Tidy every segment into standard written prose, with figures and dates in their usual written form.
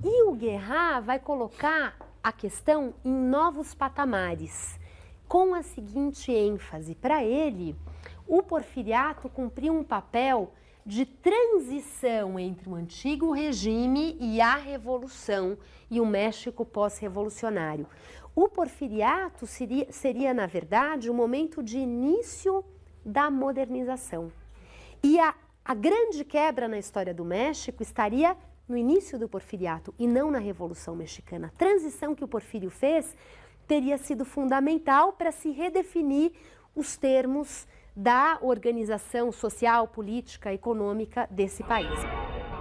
E o Guerra vai colocar a questão em novos patamares, com a seguinte ênfase: para ele, o porfiriato cumpriu um papel de transição entre o antigo regime e a revolução e o México pós-revolucionário. O porfiriato seria, na verdade, o momento de início da modernização. E a grande quebra na história do México estaria no início do porfiriato e não na Revolução Mexicana. A transição que o Porfírio fez teria sido fundamental para se redefinir os termos da organização social, política, econômica desse país.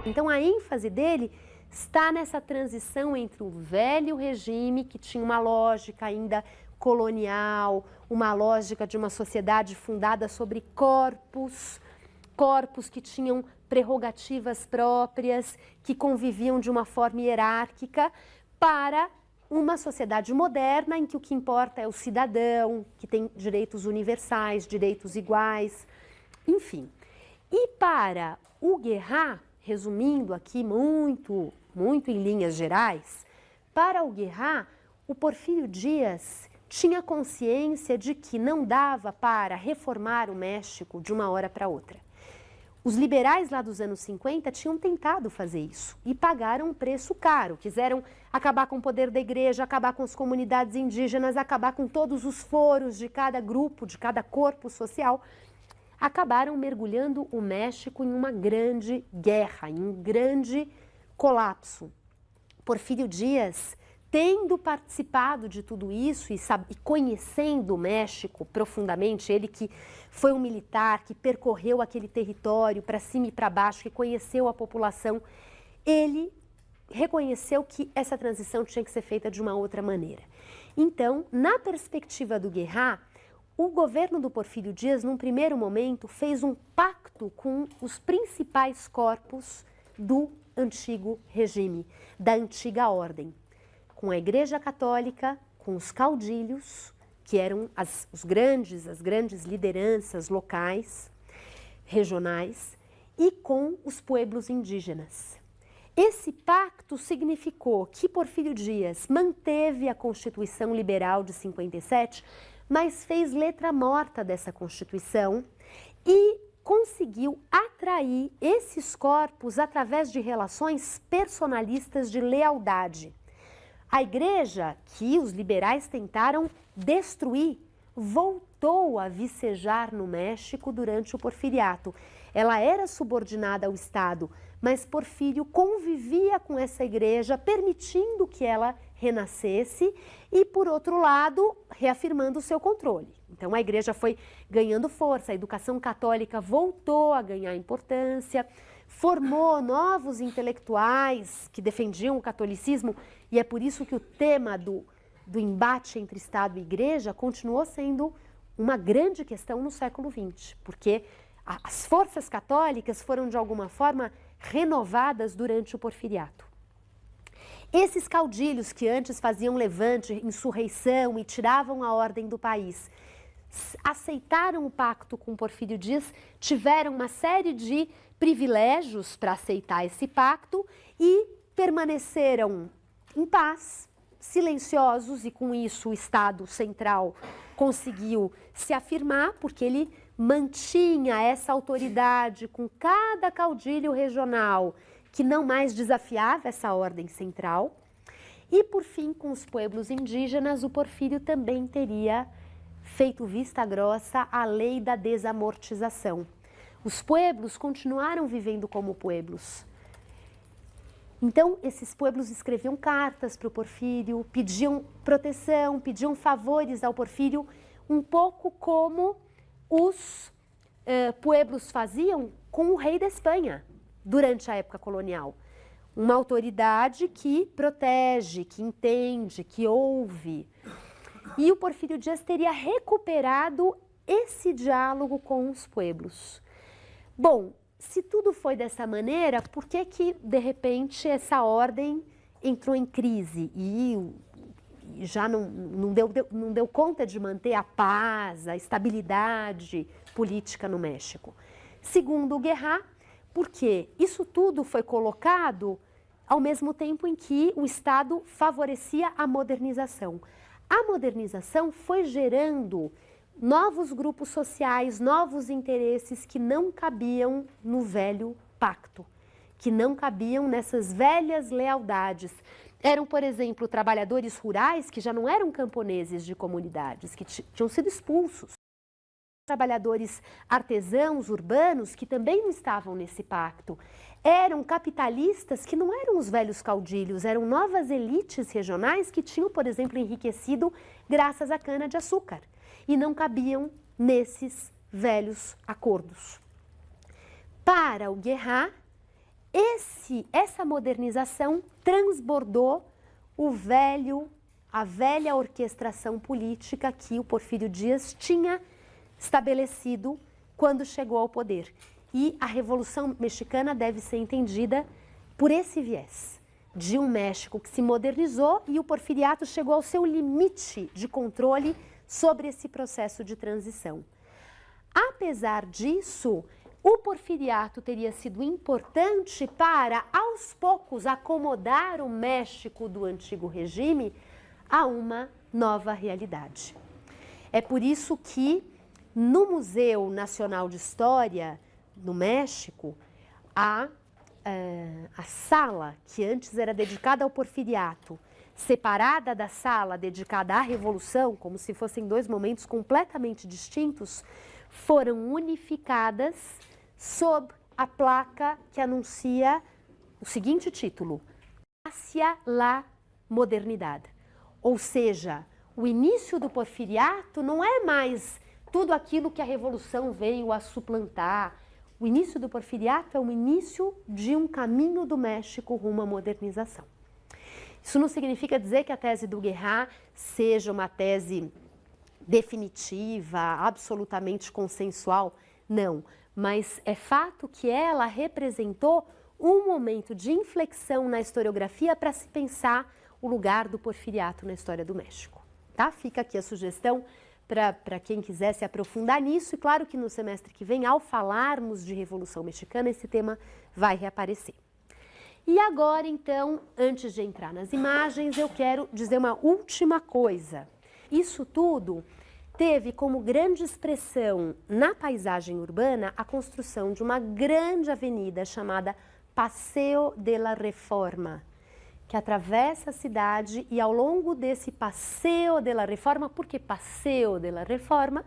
Então a ênfase dele está nessa transição entre o velho regime, que tinha uma lógica ainda colonial, uma lógica de uma sociedade fundada sobre corpos que tinham prerrogativas próprias, que conviviam de uma forma hierárquica, para uma sociedade moderna em que o que importa é o cidadão, que tem direitos universais, direitos iguais, enfim. E para o Guerra, resumindo aqui muito em linhas gerais, para o Guerra, o Porfírio Dias tinha consciência de que não dava para reformar o México de uma hora para outra. Os liberais lá dos anos 50 tinham tentado fazer isso e pagaram um preço caro. Quiseram acabar com o poder da igreja, acabar com as comunidades indígenas, acabar com todos os foros de cada grupo, de cada corpo social. Acabaram mergulhando o México em uma grande guerra, em um grande colapso. Porfírio Dias, tendo participado de tudo isso e conhecendo o México profundamente, ele que foi um militar, que percorreu aquele território para cima e para baixo, que conheceu a população, ele reconheceu que essa transição tinha que ser feita de uma outra maneira. Então, na perspectiva do Guerra, o governo do Porfírio Dias, num primeiro momento, fez um pacto com os principais corpos do antigo regime, da antiga ordem, com a Igreja Católica, com os caudilhos, que eram as grandes lideranças locais, regionais, e com os pueblos indígenas. Esse pacto significou que Porfírio Dias manteve a Constituição Liberal de 57, mas fez letra morta dessa Constituição e conseguiu atrair esses corpos através de relações personalistas de lealdade. A igreja, que os liberais tentaram destruir, voltou a vicejar no México durante o porfiriato. Ela era subordinada ao Estado, mas Porfírio convivia com essa igreja, permitindo que ela renascesse e, por outro lado, reafirmando o seu controle. Então a igreja foi ganhando força, a educação católica voltou a ganhar importância, formou novos intelectuais que defendiam o catolicismo, e é por isso que o tema do embate entre Estado e Igreja continuou sendo uma grande questão no século XX, porque as forças católicas foram, de alguma forma, renovadas durante o porfiriato. Esses caudilhos que antes faziam levante, insurreição e tiravam a ordem do país, aceitaram o pacto com Porfírio Dias, tiveram uma série de privilégios para aceitar esse pacto e permaneceram em paz, silenciosos, e com isso o Estado Central conseguiu se afirmar, porque ele mantinha essa autoridade com cada caudilho regional que não mais desafiava essa ordem central. E, por fim, com os pueblos indígenas, o Porfírio também teria feito vista grossa à lei da desamortização. Os pueblos continuaram vivendo como pueblos. Então, esses pueblos escreviam cartas para o Porfírio, pediam proteção, pediam favores ao Porfírio, um pouco como os pueblos faziam com o rei da Espanha durante a época colonial. Uma autoridade que protege, que entende, que ouve. E o Porfírio Dias teria recuperado esse diálogo com os pueblos. Bom, se tudo foi dessa maneira, por que de repente, essa ordem entrou em crise e já não deu conta de manter a paz, a estabilidade política no México? Segundo o Guerra, porque isso tudo foi colocado ao mesmo tempo em que o Estado favorecia a modernização. A modernização foi gerando novos grupos sociais, novos interesses que não cabiam no velho pacto, que não cabiam nessas velhas lealdades. Eram, por exemplo, trabalhadores rurais que já não eram camponeses de comunidades, que tinham sido expulsos. Trabalhadores artesãos urbanos que também não estavam nesse pacto. Eram capitalistas que não eram os velhos caudilhos, eram novas elites regionais que tinham, por exemplo, enriquecido graças à cana-de-açúcar e não cabiam nesses velhos acordos. Para o Guerrat, essa modernização transbordou a velha orquestração política que o Porfírio Dias tinha estabelecido quando chegou ao poder. E a Revolução Mexicana deve ser entendida por esse viés, de um México que se modernizou e o porfiriato chegou ao seu limite de controle sobre esse processo de transição. Apesar disso, o porfiriato teria sido importante para, aos poucos, acomodar o México do antigo regime a uma nova realidade. É por isso que no Museu Nacional de História, no México, a sala que antes era dedicada ao porfiriato, separada da sala dedicada à Revolução, como se fossem dois momentos completamente distintos, foram unificadas sob a placa que anuncia o seguinte título: Hacia la Modernidade. Ou seja, o início do porfiriato não é mais tudo aquilo que a Revolução veio a suplantar. O início do porfiriato é o início de um caminho do México rumo à modernização. Isso não significa dizer que a tese do Guerrat seja uma tese definitiva, absolutamente consensual, não. Mas é fato que ela representou um momento de inflexão na historiografia para se pensar o lugar do porfiriato na história do México. Tá? Fica aqui a sugestão para quem quiser se aprofundar nisso, e claro que no semestre que vem, ao falarmos de Revolução Mexicana, esse tema vai reaparecer. E agora, então, antes de entrar nas imagens, eu quero dizer uma última coisa. Isso tudo teve como grande expressão na paisagem urbana a construção de uma grande avenida chamada Paseo de la Reforma, que atravessa a cidade, e ao longo desse Paseo de la Reforma, por que Paseo de la Reforma?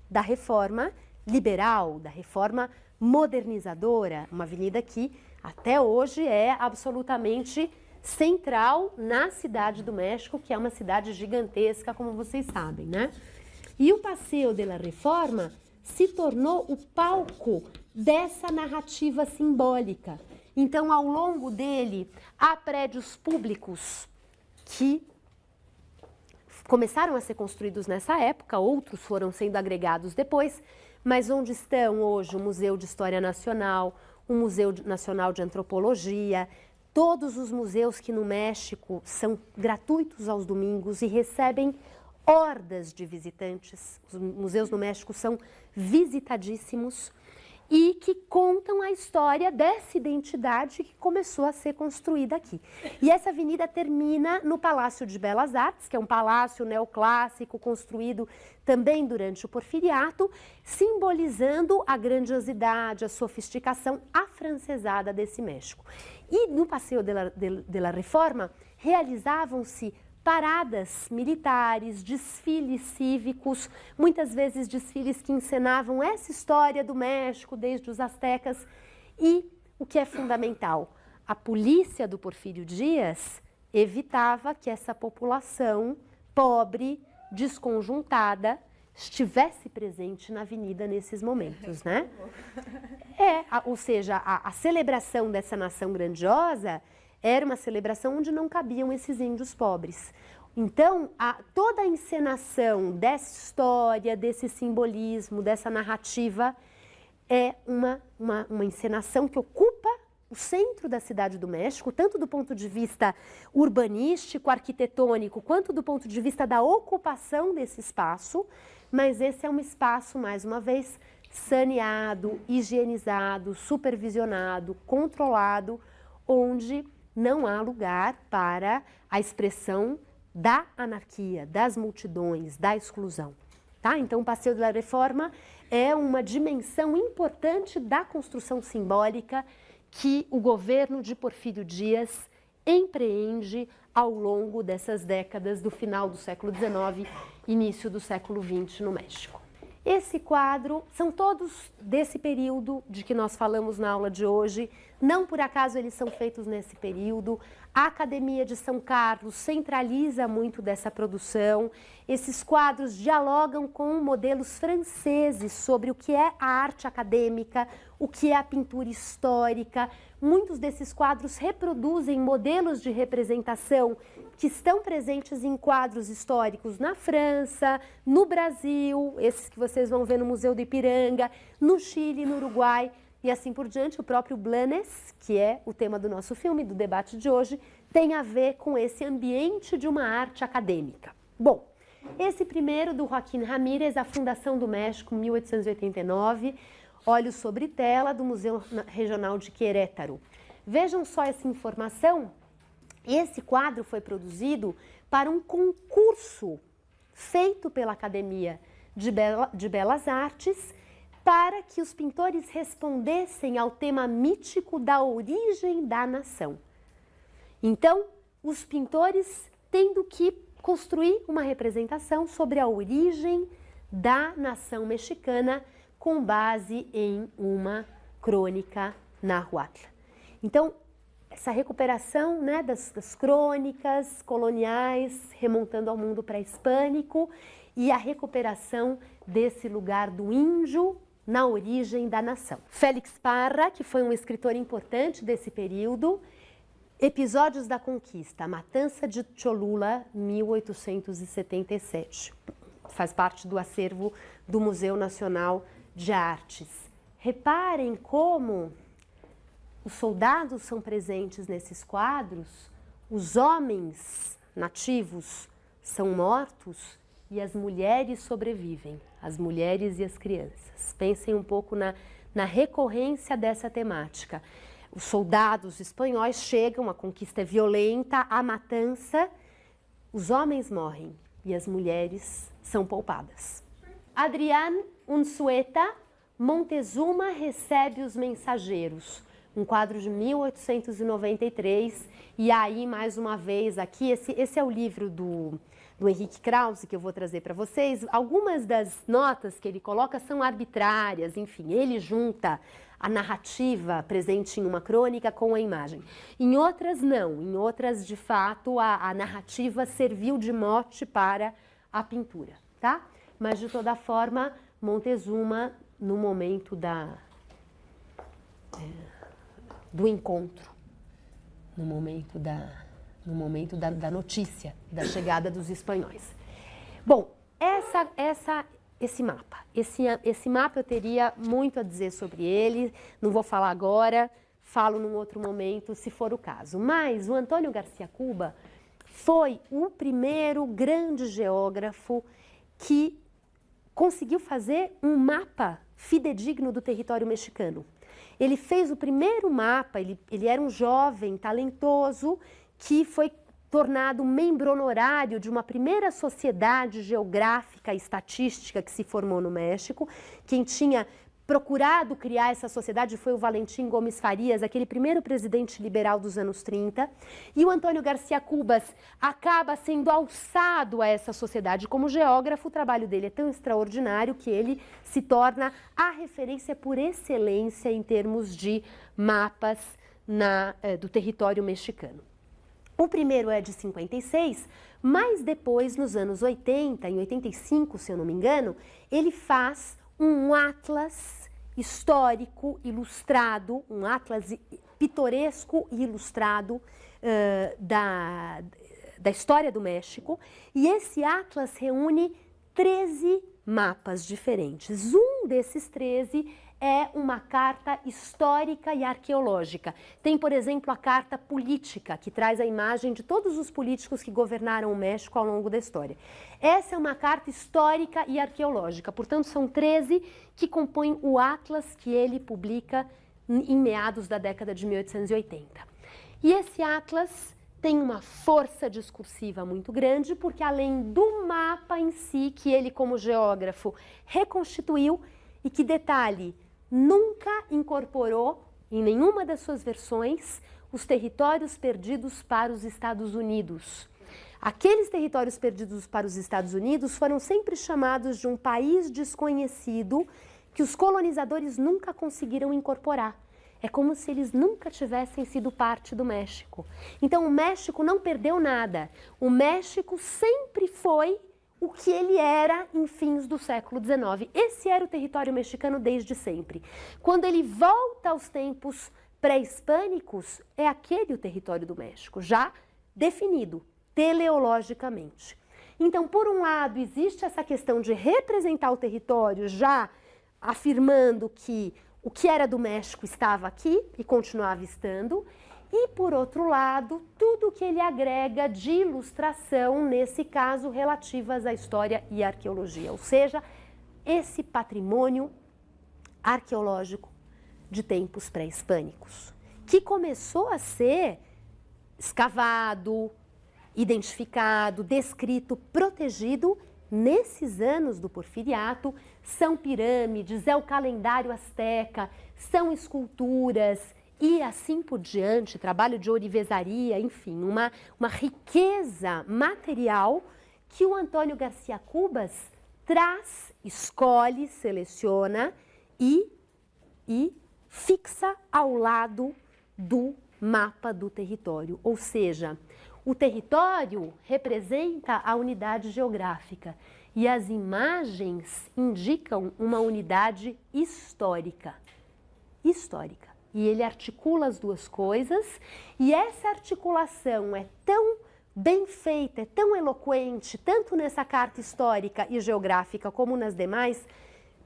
Da reforma liberal, da reforma modernizadora, uma avenida que até hoje é absolutamente central na cidade do México, que é uma cidade gigantesca, como vocês sabem, né? E o Paseo de la Reforma se tornou o palco dessa narrativa simbólica. Então, ao longo dele, há prédios públicos que começaram a ser construídos nessa época, outros foram sendo agregados depois, mas onde estão hoje o Museu de História Nacional, o Museu Nacional de Antropologia, todos os museus que no México são gratuitos aos domingos e recebem hordas de visitantes. Os museus no México são visitadíssimos e que contam a história dessa identidade que começou a ser construída aqui. E essa avenida termina no Palácio de Belas Artes, que é um palácio neoclássico construído também durante o porfiriato, simbolizando a grandiosidade, a sofisticação afrancesada desse México. E no Paseo de la Reforma realizavam-se paradas militares, desfiles cívicos, muitas vezes desfiles que encenavam essa história do México desde os astecas. E o que é fundamental, a polícia do Porfírio Dias evitava que essa população pobre, desconjuntada, estivesse presente na avenida nesses momentos, né? Ou seja, a celebração dessa nação grandiosa era uma celebração onde não cabiam esses índios pobres. Então, toda a encenação dessa história, desse simbolismo, dessa narrativa, é uma encenação que ocupa o centro da cidade do México, tanto do ponto de vista urbanístico, arquitetônico, quanto do ponto de vista da ocupação desse espaço, mas esse é um espaço, mais uma vez, saneado, higienizado, supervisionado, controlado, onde não há lugar para a expressão da anarquia, das multidões, da exclusão. Tá? Então, o Passeio de la Reforma é uma dimensão importante da construção simbólica que o governo de Porfírio Dias empreende ao longo dessas décadas do final do século XIX, início do século XX no México. Esse quadro são todos desse período de que nós falamos na aula de hoje. Não por acaso eles são feitos nesse período. A Academia de São Carlos centraliza muito dessa produção. Esses quadros dialogam com modelos franceses sobre o que é a arte acadêmica, o que é a pintura histórica. Muitos desses quadros reproduzem modelos de representação que estão presentes em quadros históricos na França, no Brasil, esses que vocês vão ver no Museu do Ipiranga, no Chile, no Uruguai e assim por diante. O próprio Blanes, que é o tema do nosso filme, do debate de hoje, tem a ver com esse ambiente de uma arte acadêmica. Bom, esse primeiro do Joaquim Ramírez, A Fundação do México, 1889, Olhos sobre Tela, do Museu Regional de Querétaro. Vejam só essa informação. Esse quadro foi produzido para um concurso feito pela Academia de Belas Artes para que os pintores respondessem ao tema mítico da origem da nação. Então, os pintores tendo que construir uma representação sobre a origem da nação mexicana com base em uma crônica nahuatl. Então, essa recuperação, né, das crônicas coloniais, remontando ao mundo pré-hispânico, e a recuperação desse lugar do índio na origem da nação. Félix Parra, que foi um escritor importante desse período, Episódios da Conquista, a Matança de Cholula, 1877. Faz parte do acervo do Museu Nacional de Artes. Reparem como os soldados são presentes nesses quadros, os homens nativos são mortos e as mulheres sobrevivem, as mulheres e as crianças. Pensem um pouco na recorrência dessa temática. Os soldados espanhóis chegam, a conquista é violenta, a matança, os homens morrem e as mulheres são poupadas. Adrián Unzueta, Montezuma recebe os mensageiros. Um quadro de 1893, e aí, mais uma vez, aqui, esse é o livro do Henrique Krause, que eu vou trazer para vocês. Algumas das notas que ele coloca são arbitrárias, enfim, ele junta a narrativa presente em uma crônica com a imagem. Em outras, não. Em outras, de fato, a narrativa serviu de mote para a pintura, tá? Mas, de toda forma, Montezuma, no momento do encontro, no momento da notícia da chegada dos espanhóis. Bom, esse mapa eu teria muito a dizer sobre ele, não vou falar agora, falo num outro momento, se for o caso. Mas o Antônio Garcia Cuba foi o primeiro grande geógrafo que conseguiu fazer um mapa fidedigno do território mexicano. Ele fez o primeiro mapa, ele era um jovem talentoso que foi tornado membro honorário de uma primeira sociedade geográfica e estatística que se formou no México. Quem tinha procurado criar essa sociedade foi o Valentim Gomes Farias, aquele primeiro presidente liberal dos anos 30. E o Antônio Garcia Cubas acaba sendo alçado a essa sociedade como geógrafo. O trabalho dele é tão extraordinário que ele se torna a referência por excelência em termos de mapas do território mexicano. O primeiro é de 56, mas depois, nos anos 80, em 85, se eu não me engano, ele faz um atlas histórico ilustrado, um atlas pitoresco e ilustrado da história do México. E esse atlas reúne 13 mapas diferentes. Um desses 13 é uma carta histórica e arqueológica. Tem, por exemplo, a carta política, que traz a imagem de todos os políticos que governaram o México ao longo da história. Essa é uma carta histórica e arqueológica, portanto, são 13 que compõem o atlas que ele publica em meados da década de 1880. E esse atlas tem uma força discursiva muito grande, porque além do mapa em si, que ele como geógrafo reconstituiu, e que, detalhe, nunca incorporou em nenhuma das suas versões os territórios perdidos para os Estados Unidos. Aqueles territórios perdidos para os Estados Unidos foram sempre chamados de um país desconhecido que os colonizadores nunca conseguiram incorporar. É como se eles nunca tivessem sido parte do México. Então o México não perdeu nada. O México sempre foi o que ele era em fins do século XIX. Esse era o território mexicano desde sempre. Quando ele volta aos tempos pré-hispânicos, é aquele o território do México, já definido teleologicamente. Então, por um lado, existe essa questão de representar o território, já afirmando que o que era do México estava aqui e continuava estando, e, por outro lado, tudo que ele agrega de ilustração, nesse caso, relativas à história e arqueologia, ou seja, esse patrimônio arqueológico de tempos pré-hispânicos, que começou a ser escavado, identificado, descrito, protegido nesses anos do Porfiriato. São pirâmides, é o calendário asteca, são esculturas e assim por diante, trabalho de ourivesaria, enfim, uma riqueza material que o Antônio Garcia Cubas traz, escolhe, seleciona e fixa ao lado do mapa do território. Ou seja, o território representa a unidade geográfica e as imagens indicam uma unidade histórica. E ele articula as duas coisas, e essa articulação é tão bem feita, é tão eloquente, tanto nessa carta histórica e geográfica como nas demais.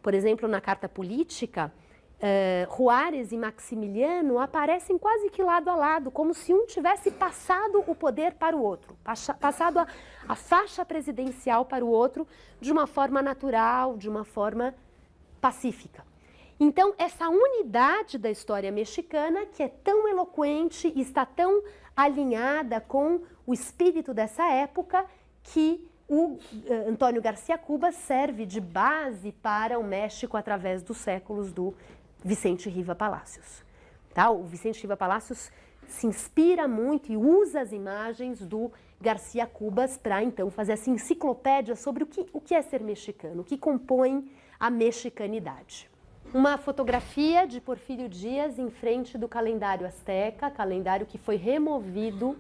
Por exemplo, na carta política, Juárez e Maximiliano aparecem quase que lado a lado, como se um tivesse passado o poder para o outro, passado a faixa presidencial para o outro de uma forma natural, de uma forma pacífica. Então, essa unidade da história mexicana, que é tão eloquente e está tão alinhada com o espírito dessa época, que o Antônio Garcia Cubas serve de base para o México através dos séculos do Vicente Riva Palacios. Tá? O Vicente Riva Palacios se inspira muito e usa as imagens do Garcia Cubas para, então, fazer essa enciclopédia sobre o que é ser mexicano, o que compõe a mexicanidade. Uma fotografia de Porfírio Dias em frente do calendário asteca, calendário que foi removido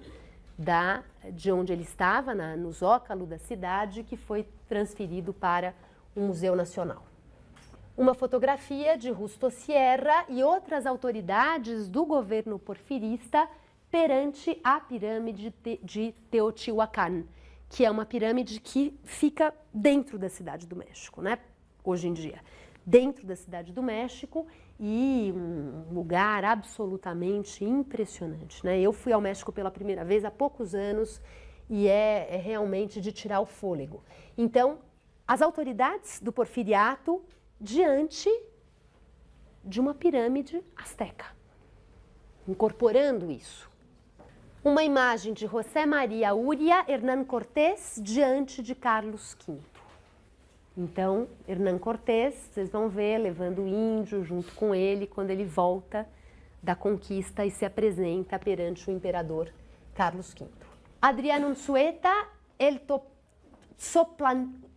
de onde ele estava, no zócalo da cidade, que foi transferido para o Museu Nacional. Uma fotografia de Justo Sierra e outras autoridades do governo porfirista perante a pirâmide de Teotihuacan, que é uma pirâmide que fica dentro da cidade do México, né? Hoje em dia. Dentro da cidade do México, e um lugar absolutamente impressionante, né? Eu fui ao México pela primeira vez há poucos anos e é realmente de tirar o fôlego. Então, as autoridades do Porfiriato diante de uma pirâmide asteca, incorporando isso. Uma imagem de José María Uría Hernán Cortés diante de Carlos V. Então, Hernán Cortés, vocês vão ver, levando o índio junto com ele quando ele volta da conquista e se apresenta perante o imperador Carlos V. Adriano Unzueta, El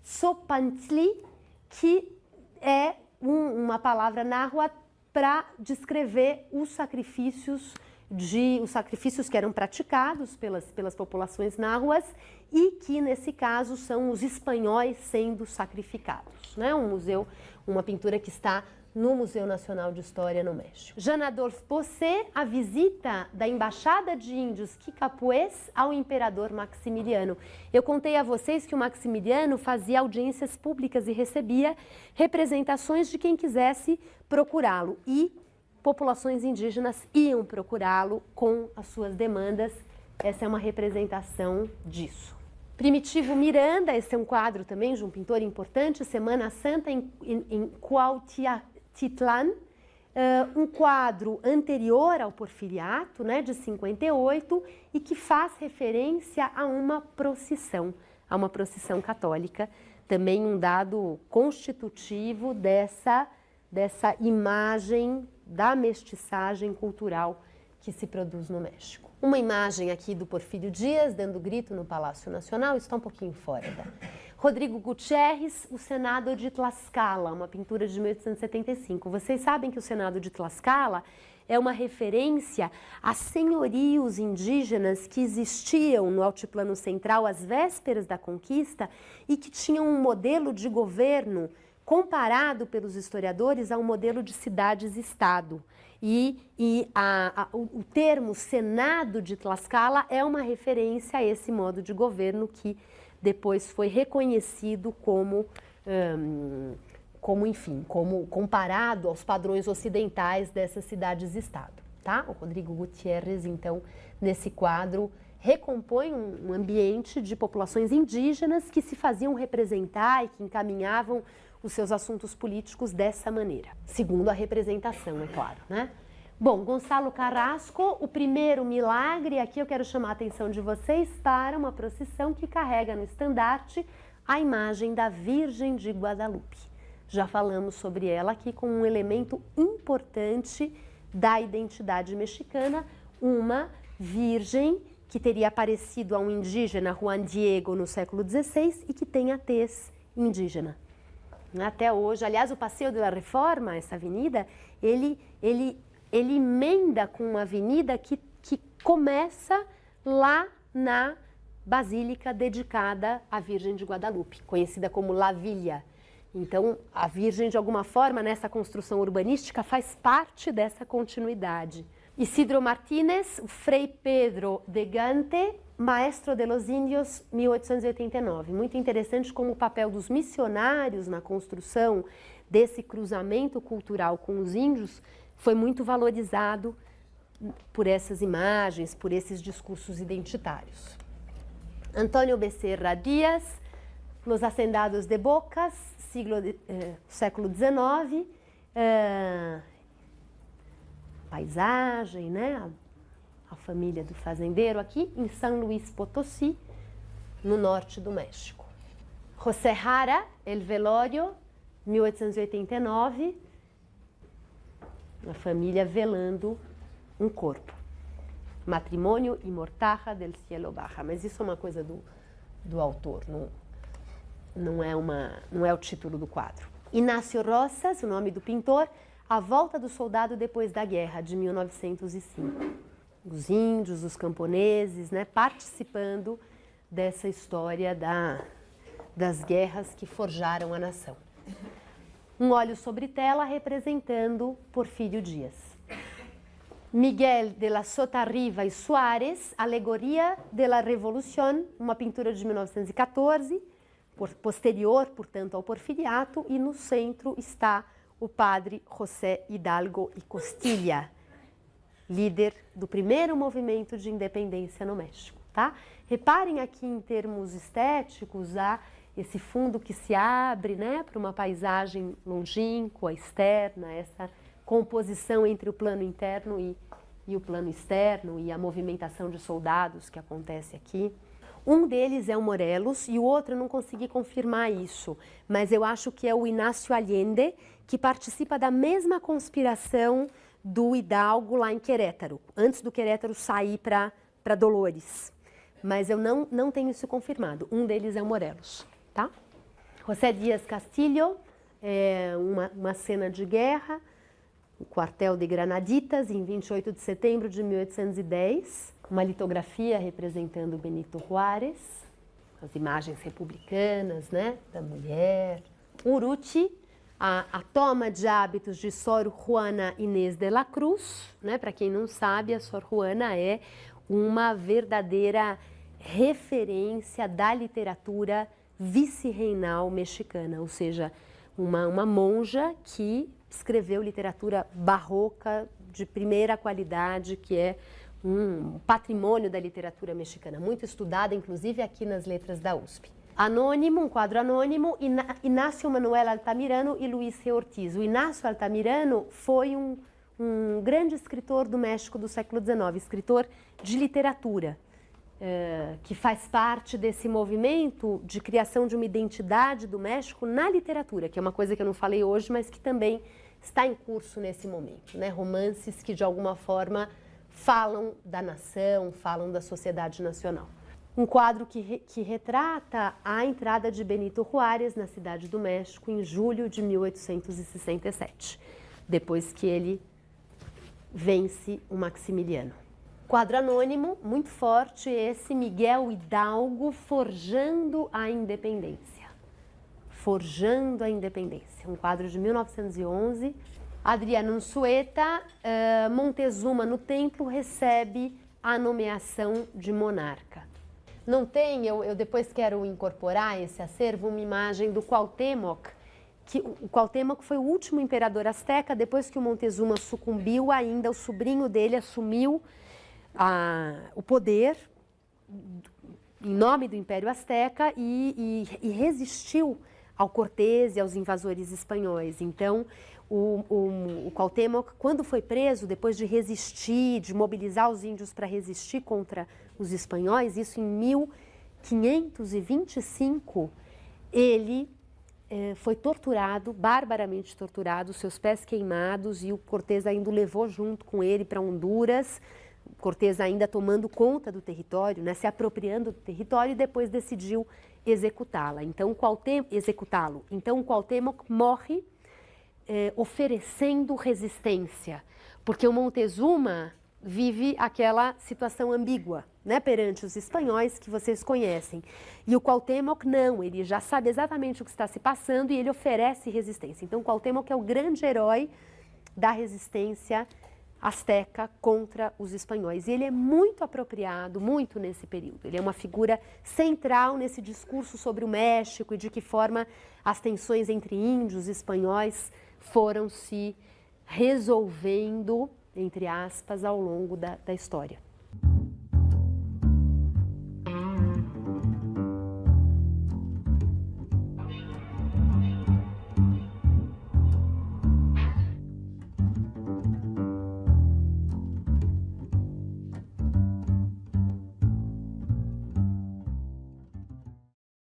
Tzopantli, que é uma palavra náhua para descrever os sacrifícios que eram praticados pelas populações náhuas e que, nesse caso, são os espanhóis sendo sacrificados, né? Uma pintura que está no Museu Nacional de História no México. Jean Adolphe Possé, a visita da Embaixada de Índios Quicapués ao imperador Maximiliano. Eu contei a vocês que o Maximiliano fazia audiências públicas e recebia representações de quem quisesse procurá-lo, e populações indígenas iam procurá-lo com as suas demandas. Essa é uma representação disso. Primitivo Miranda, esse é um quadro também de um pintor importante, Semana Santa em Cuautitlán, um quadro anterior ao Porfiriato, né, de 58, e que faz referência a uma procissão católica, também um dado constitutivo dessa imagem da mestiçagem cultural que se produz no México. Uma imagem aqui do Porfírio Dias dando grito no Palácio Nacional, está um pouquinho fora da... Rodrigo Gutierrez, o Senado de Tlaxcala, uma pintura de 1875. Vocês sabem que o Senado de Tlaxcala é uma referência a senhorios indígenas que existiam no Altiplano Central às vésperas da conquista e que tinham um modelo de governo comparado pelos historiadores a um modelo de cidades-estado. O termo Senado de Tlaxcala é uma referência a esse modo de governo que depois foi reconhecido como comparado aos padrões ocidentais dessas cidades-estado, tá? O Rodrigo Gutierrez, então, nesse quadro, recompõe um ambiente de populações indígenas que se faziam representar e que encaminhavam os seus assuntos políticos dessa maneira, segundo a representação, é claro, né? Bom, Gonçalo Carrasco, o primeiro milagre, aqui eu quero chamar a atenção de vocês para uma procissão que carrega no estandarte a imagem da Virgem de Guadalupe. Já falamos sobre ela aqui como um elemento importante da identidade mexicana, uma virgem que teria aparecido a um indígena, Juan Diego, no século XVI e que tem a tez indígena. Até hoje, aliás, o Passeio de la Reforma, essa avenida, ele emenda com uma avenida que começa lá na basílica dedicada à Virgem de Guadalupe, conhecida como La Villa. Então, a Virgem, de alguma forma, nessa construção urbanística, faz parte dessa continuidade. Isidro Martínez, o Frei Pedro de Gante, Maestro de los Indios, 1889. Muito interessante como o papel dos missionários na construção desse cruzamento cultural com os índios foi muito valorizado por essas imagens, por esses discursos identitários. Antônio Becerra Dias, Los Hacendados de Bocas, século XIX, paisagem, né? A família do fazendeiro aqui em São Luís Potosí, no norte do México. José Jara, El Velório, 1889, a família velando um corpo. Matrimônio e Mortaja del Cielo Baja, mas isso é uma coisa do autor, não é o título do quadro. Inácio Rosas, o nome do pintor, A Volta do Soldado Depois da Guerra, de 1905. Os índios, os camponeses, né, participando dessa história das guerras que forjaram a nação. Um óleo sobre tela representando Porfírio Dias. Miguel de la Sotarriba e Soares, Alegoria de la Revolución, uma pintura de 1914, posterior, portanto, ao Porfiriato, e no centro está o padre José Hidalgo y Costilla, líder do primeiro movimento de independência no México, tá? Reparem aqui em termos estéticos, há esse fundo que se abre, né, para uma paisagem longínqua, externa, essa composição entre o plano interno e o plano externo e a movimentação de soldados que acontece aqui. Um deles é o Morelos e o outro eu não consegui confirmar isso, mas eu acho que é o Inácio Allende, que participa da mesma conspiração do Hidalgo lá em Querétaro, antes do Querétaro sair para Dolores. Mas eu não tenho isso confirmado. Um deles é o Morelos, tá? José Díaz Castillo, uma cena de guerra, o quartel de Granaditas, em 28 de setembro de 1810, uma litografia representando Benito Juárez, as imagens republicanas, né, da mulher. Uruchi, a toma de hábitos de Sor Juana Inés de la Cruz, né, para quem não sabe, a Sor Juana é uma verdadeira referência da literatura vice-reinal mexicana, ou seja, uma monja que escreveu literatura barroca de primeira qualidade, que é um patrimônio da literatura mexicana, muito estudada, inclusive aqui nas letras da USP. Anônimo, um quadro anônimo, Inácio Manuel Altamirano e Luiz C. Ortiz. O Inácio Altamirano foi um grande escritor do México do século XIX, escritor de literatura, que faz parte desse movimento de criação de uma identidade do México na literatura, que é uma coisa que eu não falei hoje, mas que também está em curso nesse momento, né? Romances que de alguma forma falam da nação, falam da sociedade nacional. Um quadro que retrata a entrada de Benito Juárez na cidade do México em julho de 1867, depois que ele vence o Maximiliano. Quadro anônimo, muito forte, esse Miguel Hidalgo forjando a independência. Forjando a independência, um quadro de 1911. Adriano Unzueta, Montezuma no templo recebe a nomeação de monarca. Não tem, eu depois quero incorporar esse acervo, uma imagem do Cuauhtémoc, que o Cuauhtémoc foi o último imperador azteca, depois que o Montezuma sucumbiu, ainda o sobrinho dele assumiu o poder em nome do Império Azteca e resistiu ao Cortés e aos invasores espanhóis. Então, o Cuauhtémoc, quando foi preso, depois de resistir, de mobilizar os índios para resistir contra os espanhóis, isso em 1525, ele foi torturado, barbaramente torturado, seus pés queimados, e o Cortés ainda o levou junto com ele para Honduras, Cortés ainda tomando conta do território, né, se apropriando do território, e depois decidiu executá-lo. Então, o Cuauhtémoc morre oferecendo resistência, porque o Montezuma vive aquela situação ambígua, né, perante os espanhóis que vocês conhecem. E o Cuauhtémoc não, ele já sabe exatamente o que está se passando e ele oferece resistência. Então, o Cuauhtémoc é o grande herói da resistência azteca contra os espanhóis. E ele é muito apropriado, muito nesse período. Ele é uma figura central nesse discurso sobre o México e de que forma as tensões entre índios e espanhóis foram se resolvendo, entre aspas, ao longo da história.